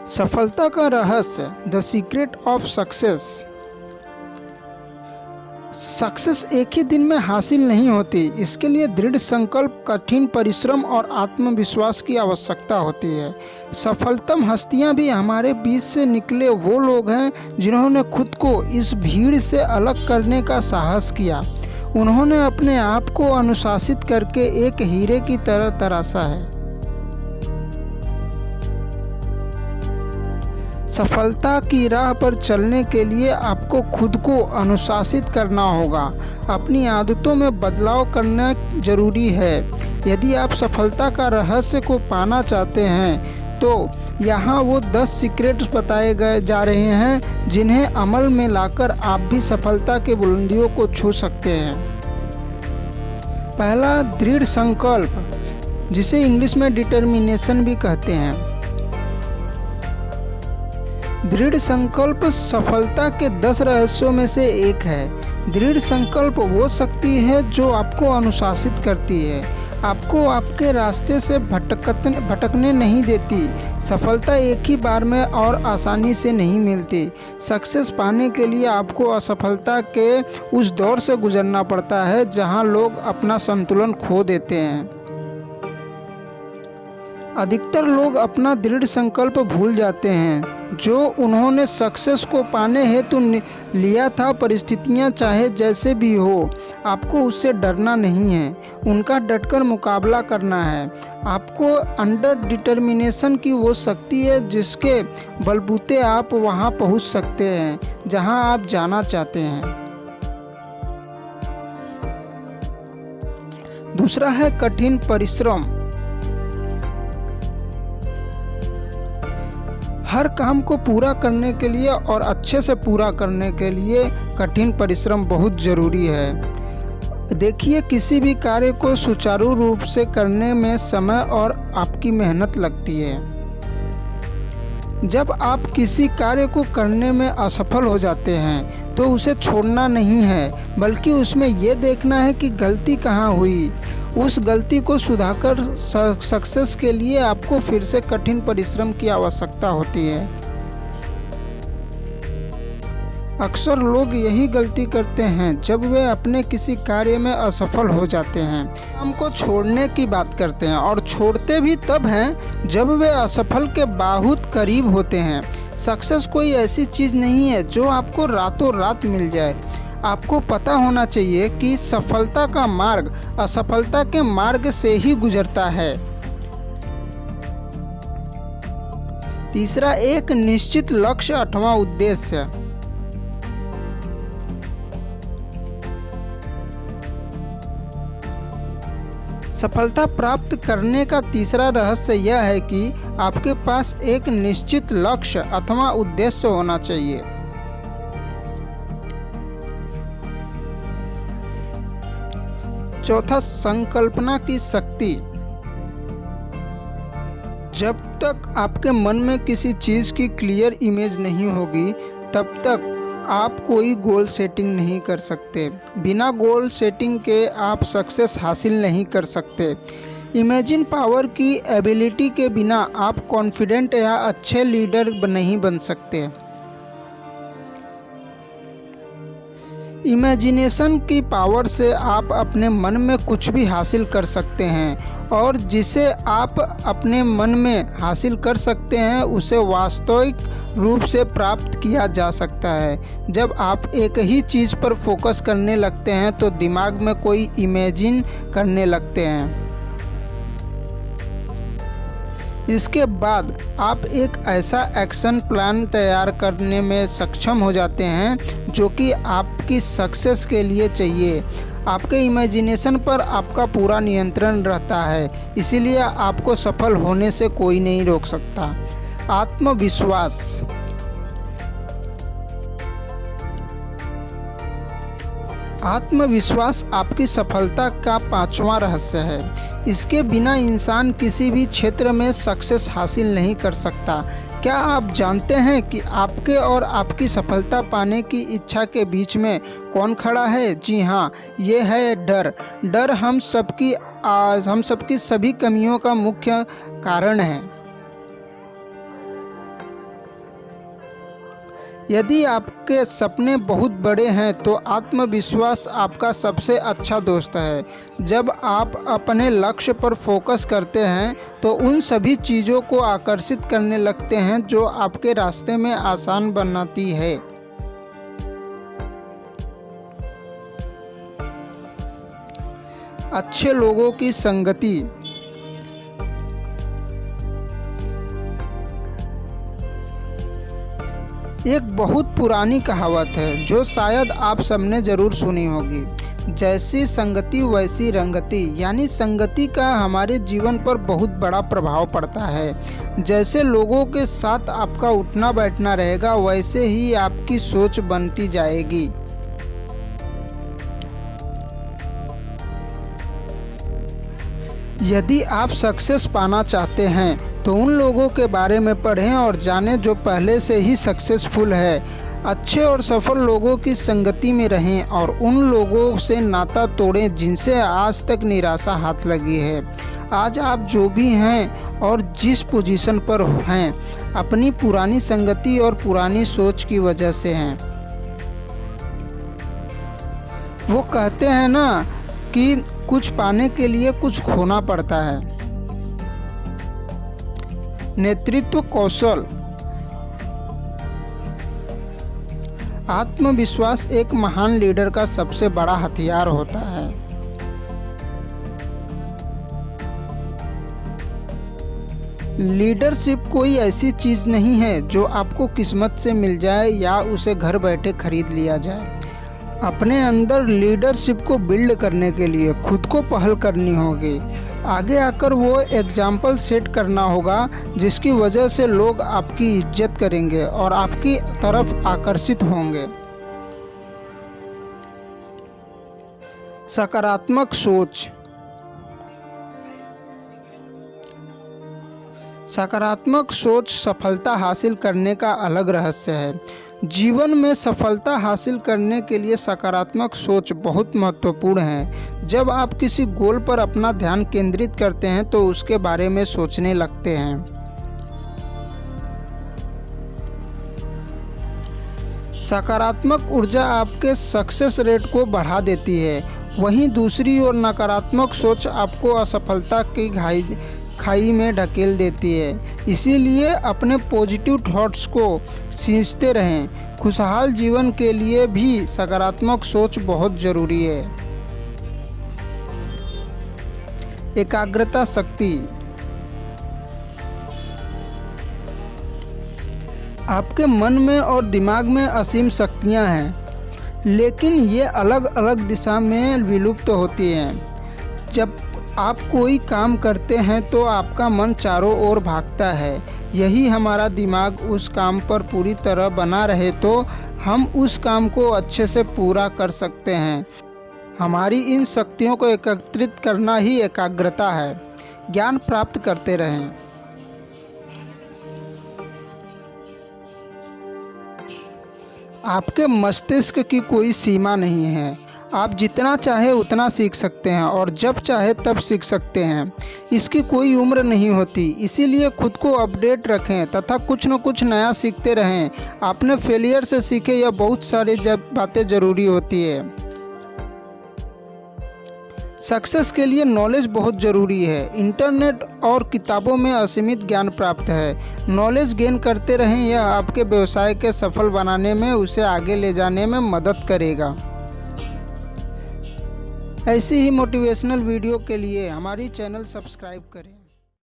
सफलता का रहस्य, the secret of success. Success एक ही दिन में हासिल नहीं होती। इसके लिए दृढ़ संकल्प, कठिन परिश्रम और आत्मविश्वास की आवश्यकता होती है। सफलतम हस्तियां भी हमारे बीच से निकले वो लोग हैं जिन्होंने खुद को इस भीड़ से अलग करने का साहस किया। उन्होंने अपने आप को अनुशासित करके एक हीरे की तरह तराशा है। सफलता की राह पर चलने के लिए आपको खुद को अनुशासित करना होगा। अपनी आदतों में बदलाव करना जरूरी है। यदि आप सफलता का रहस्य को पाना चाहते हैं तो यहाँ वो 10 सीक्रेट्स बताए गए जा रहे हैं जिन्हें अमल में लाकर आप भी सफलता के बुलंदियों को छू सकते हैं। पहला, दृढ़ संकल्प, जिसे इंग्लिश में डिटर्मिनेशन भी कहते हैं। दृढ़ संकल्प सफलता के 10 रहस्यों में से एक है। दृढ़ संकल्प वो शक्ति है जो आपको अनुशासित करती है, आपको आपके रास्ते से भटकने नहीं देती। सफलता एक ही बार में और आसानी से नहीं मिलती। सक्सेस पाने के लिए आपको असफलता के उस दौर से गुजरना पड़ता है जहां लोग अपना संतुलन खो देते हैं। अधिकतर लोग अपना दृढ़ संकल्प भूल जाते हैं जो उन्होंने सक्सेस को पाने हेतु लिया था। परिस्थितियां चाहे जैसे भी हो, आपको उससे डरना नहीं है, उनका डटकर मुकाबला करना है। आपको अंडर डिटर्मिनेशन की वो शक्ति है जिसके बलबूते आप वहां पहुंच सकते हैं जहां आप जाना चाहते हैं। दूसरा है कठिन परिश्रम। हर काम को पूरा करने के लिए और अच्छे से पूरा करने के लिए कठिन परिश्रम बहुत ज़रूरी है। देखिए, किसी भी कार्य को सुचारू रूप से करने में समय और आपकी मेहनत लगती है। जब आप किसी कार्य को करने में असफल हो जाते हैं तो उसे छोड़ना नहीं है, बल्कि उसमें यह देखना है कि गलती कहाँ हुई। उस गलती को सुधारकर सक्सेस के लिए आपको फिर से कठिन परिश्रम की आवश्यकता होती है। अक्सर लोग यही गलती करते हैं जब वे अपने किसी कार्य में असफल हो जाते हैं। काम को छोड़ने की बात करते हैं और छोड़ते भी तब हैं जब वे असफल के बहुत करीब होते हैं। सक्सेस कोई ऐसी चीज़ नहीं है जो आपको रातों रात मिल जाए। आपको पता होना चाहिए कि सफलता का मार्ग असफलता के मार्ग से ही गुजरता है। तीसरा, एक निश्चित लक्ष्य अथवा उद्देश्य। सफलता प्राप्त करने का तीसरा रहस्य यह है कि आपके पास एक निश्चित लक्ष्य अथवा उद्देश्य होना चाहिए। चौथा, संकल्पना की शक्ति। जब तक आपके मन में किसी चीज़ की क्लियर इमेज नहीं होगी तब तक आप कोई गोल सेटिंग नहीं कर सकते। बिना गोल सेटिंग के आप सक्सेस हासिल नहीं कर सकते। इमेजिन पावर की एबिलिटी के बिना आप कॉन्फिडेंट या अच्छे लीडर नहीं बन सकते। इमेजिनेशन की पावर से आप अपने मन में कुछ भी हासिल कर सकते हैं और जिसे आप अपने मन में हासिल कर सकते हैं उसे वास्तविक रूप से प्राप्त किया जा सकता है। जब आप एक ही चीज़ पर फोकस करने लगते हैं तो दिमाग में कोई इमेजिन करने लगते हैं। इसके बाद आप एक ऐसा एक्शन प्लान तैयार करने में सक्षम हो जाते हैं जो कि आपकी सक्सेस के लिए चाहिए। आपके इमेजिनेशन पर आपका पूरा नियंत्रण रहता है, इसीलिए आपको सफल होने से कोई नहीं रोक सकता। आत्मविश्वास। आत्मविश्वास आपकी सफलता का 5वां रहस्य है। इसके बिना इंसान किसी भी क्षेत्र में सक्सेस हासिल नहीं कर सकता। क्या आप जानते हैं कि आपके और आपकी सफलता पाने की इच्छा के बीच में कौन खड़ा है? जी हाँ, ये है डर। डर हम सबकी सभी कमियों का मुख्य कारण है। यदि आपके सपने बहुत बड़े हैं तो आत्मविश्वास आपका सबसे अच्छा दोस्त है। जब आप अपने लक्ष्य पर फोकस करते हैं तो उन सभी चीज़ों को आकर्षित करने लगते हैं जो आपके रास्ते में आसान बनाती है। अच्छे लोगों की संगति। एक बहुत पुरानी कहावत है जो शायद आप सबने ज़रूर सुनी होगी, जैसी संगति वैसी रंगति। यानी संगति का हमारे जीवन पर बहुत बड़ा प्रभाव पड़ता है। जैसे लोगों के साथ आपका उठना बैठना रहेगा वैसे ही आपकी सोच बनती जाएगी। यदि आप सक्सेस पाना चाहते हैं तो उन लोगों के बारे में पढ़ें और जानें जो पहले से ही सक्सेसफुल है। अच्छे और सफल लोगों की संगति में रहें और उन लोगों से नाता तोड़ें जिनसे आज तक निराशा हाथ लगी है। आज आप जो भी हैं और जिस पोजीशन पर हैं, अपनी पुरानी संगति और पुरानी सोच की वजह से हैं। वो कहते हैं ना कि कुछ पाने के लिए कुछ खोना पड़ता है। नेतृत्व कौशल। आत्मविश्वास एक महान लीडर का सबसे बड़ा हथियार होता है। लीडरशिप कोई ऐसी चीज नहीं है जो आपको किस्मत से मिल जाए या उसे घर बैठे खरीद लिया जाए। अपने अंदर लीडरशिप को बिल्ड करने के लिए खुद को पहल करनी होगी। आगे आकर वो एग्जाम्पल सेट करना होगा जिसकी वजह से लोग आपकी इज्जत करेंगे और आपकी तरफ आकर्षित होंगे। सकारात्मक सोच। सकारात्मक सोच सफलता हासिल करने का अलग रहस्य है। जीवन में सफलता हासिल करने के लिए सकारात्मक सोच बहुत महत्वपूर्ण है। जब आप किसी गोल पर अपना ध्यान केंद्रित करते हैं तो उसके बारे में सोचने लगते हैं। सकारात्मक ऊर्जा आपके सक्सेस रेट को बढ़ा देती है। वहीं दूसरी ओर नकारात्मक सोच आपको असफलता की खाई में ढकेल देती है। इसीलिए अपने पॉजिटिव थॉट्स को सींचते रहें। खुशहाल जीवन के लिए भी सकारात्मक सोच बहुत जरूरी है। एकाग्रता शक्ति। आपके मन में और दिमाग में असीम शक्तियां हैं, लेकिन ये अलग अलग दिशा में विलुप्त होती हैं। जब आप कोई काम करते हैं तो आपका मन चारों ओर भागता है। यही हमारा दिमाग उस काम पर पूरी तरह बना रहे तो हम उस काम को अच्छे से पूरा कर सकते हैं। हमारी इन शक्तियों को एकत्रित करना ही एकाग्रता है। ज्ञान प्राप्त करते रहें। आपके मस्तिष्क की कोई सीमा नहीं है। आप जितना चाहे उतना सीख सकते हैं और जब चाहे तब सीख सकते हैं। इसकी कोई उम्र नहीं होती। इसीलिए खुद को अपडेट रखें तथा कुछ न कुछ नया सीखते रहें। आपने फेलियर से सीखे यह बहुत सारी बातें ज़रूरी होती है। सक्सेस के लिए नॉलेज बहुत ज़रूरी है। इंटरनेट और किताबों में असीमित ज्ञान प्राप्त है। नॉलेज गेन करते रहें। यह आपके व्यवसाय के सफल बनाने में, उसे आगे ले जाने में मदद करेगा। ऐसी ही मोटिवेशनल वीडियो के लिए हमारी चैनल सब्सक्राइब करें।